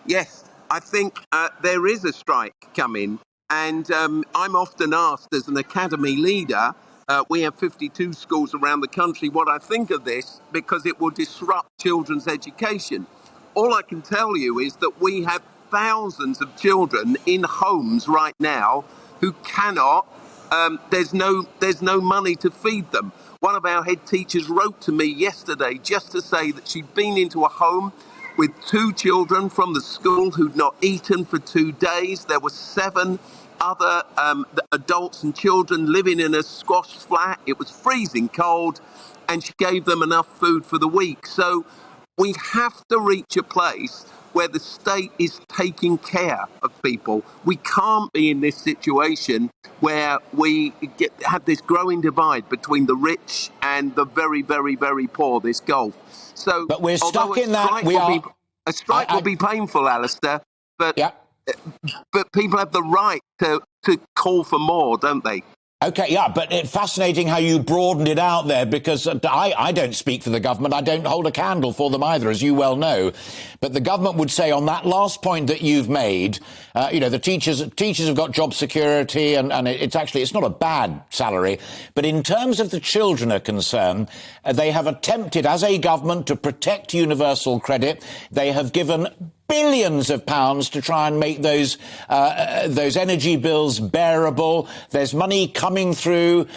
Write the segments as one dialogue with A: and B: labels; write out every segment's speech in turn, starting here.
A: Yes, I think there is a strike coming, and I'm often asked as an academy leader, we have 52 schools around the country, what I think of this, because it will disrupt children's education. All I can tell you is that we have thousands of children in homes right now who cannot, there's no money to feed them. One of our head teachers wrote to me yesterday just to say that she'd been into a home with 2 children from the school who'd not eaten for 2 days. There were 7 other adults and children living in a squash flat. It was freezing cold, and she gave them enough food for the week. So we have to reach a place where the state is taking care of people. We can't be in this situation where we have this growing divide between the rich and the very, very, very poor, this gulf. So,
B: but we're stuck in that.
A: A strike will be painful, Alastair, but
B: yeah.
A: But people have the right to call for more, don't they?
B: OK, yeah, but it's fascinating how you broadened it out there, because I don't speak for the government. I don't hold a candle for them either, as you well know. But the government would say on that last point that you've made, the teachers have got job security, and it's not a bad salary. But in terms of the children are concerned, they have attempted as a government to protect universal credit. They have given billions of pounds to try and make those energy bills bearable. There's money coming through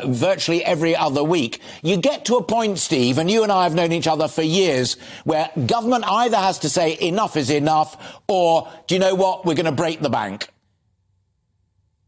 B: virtually every other week. You get to a point, Steve, and you and I have known each other for years, where government either has to say enough is enough, or, do you know what, we're going to break the bank.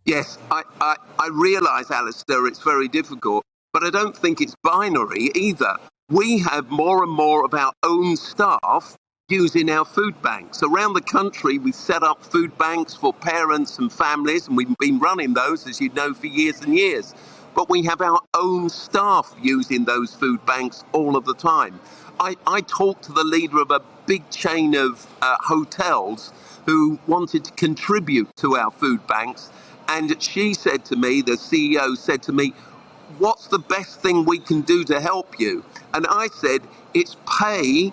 A: Yes, I realise, Alastair, it's very difficult, but I don't think it's binary either. We have more and more of our own staff using our food banks. Around the country, we've set up food banks for parents and families, and we've been running those, as you know, for years and years. But we have our own staff using those food banks all of the time. I talked to the leader of a big chain of hotels who wanted to contribute to our food banks, and she said to me, the CEO said to me, "What's the best thing we can do to help you?" And I said, it's pay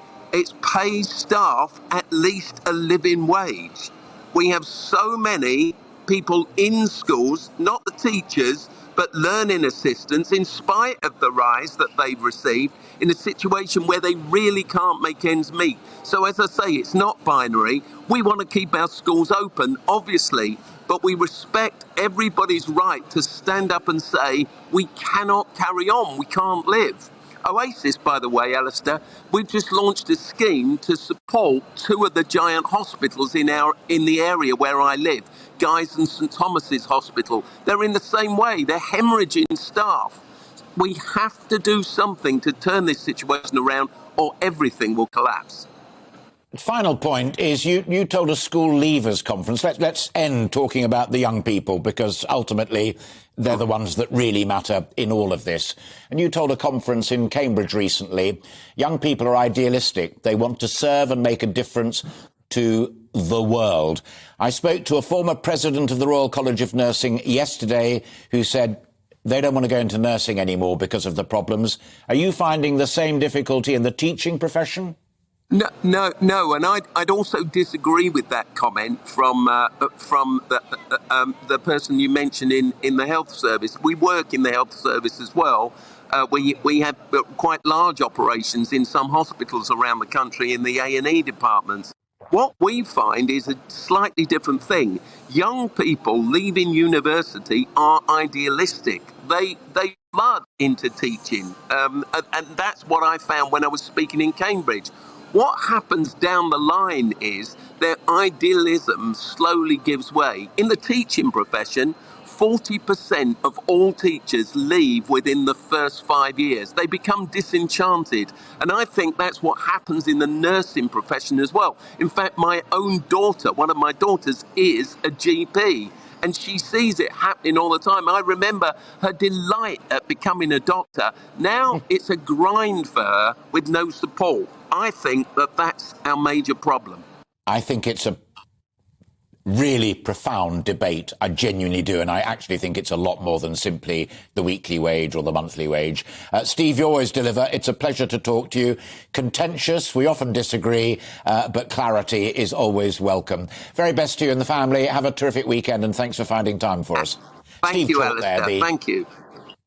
A: staff at least a living wage. We have so many people in schools, not the teachers, but learning assistants, in spite of the rise that they've received, in a situation where they really can't make ends meet. So as I say, it's not binary. We want to keep our schools open, obviously, but we respect everybody's right to stand up and say, we cannot carry on, we can't live. Oasis, by the way, Alastair, we've just launched a scheme to support 2 of the giant hospitals in the area where I live, Guy's and St Thomas's Hospital. They're in the same way. They're hemorrhaging staff. We have to do something to turn this situation around, or everything will collapse.
B: Final point is you told a school leavers conference. Let's end talking about the young people, because ultimately they're the ones that really matter in all of this. And you told a conference in Cambridge recently, young people are idealistic. They want to serve and make a difference to the world. I spoke to a former president of the Royal College of Nursing yesterday who said they don't want to go into nursing anymore because of the problems. Are you finding the same difficulty in the teaching profession?
A: No, and I'd also disagree with that comment from the person you mentioned in the health service. We work in the health service as well. We have quite large operations in some hospitals around the country in the A&E departments. What we find is a slightly different thing. Young people leaving university are idealistic. They flood into teaching, and that's what I found when I was speaking in Cambridge. What happens down the line is their idealism slowly gives way. In the teaching profession, 40% of all teachers leave within the first 5 years. They become disenchanted. And I think that's what happens in the nursing profession as well. In fact, my own daughter, one of my daughters, is a GP. And she sees it happening all the time. I remember her delight at becoming a doctor. Now it's a grind for her with no support. I think that that's our major problem.
B: I think it's really profound debate. I genuinely do. And I actually think it's a lot more than simply the weekly wage or the monthly wage. Steve, you always deliver. It's a pleasure to talk to you. Contentious, we often disagree, but clarity is always welcome. Very best to you and the family. Have a terrific weekend, and thanks for finding time for us.
A: Thank
B: Steve
A: you,
B: Chalke
A: Alastair. Thank you.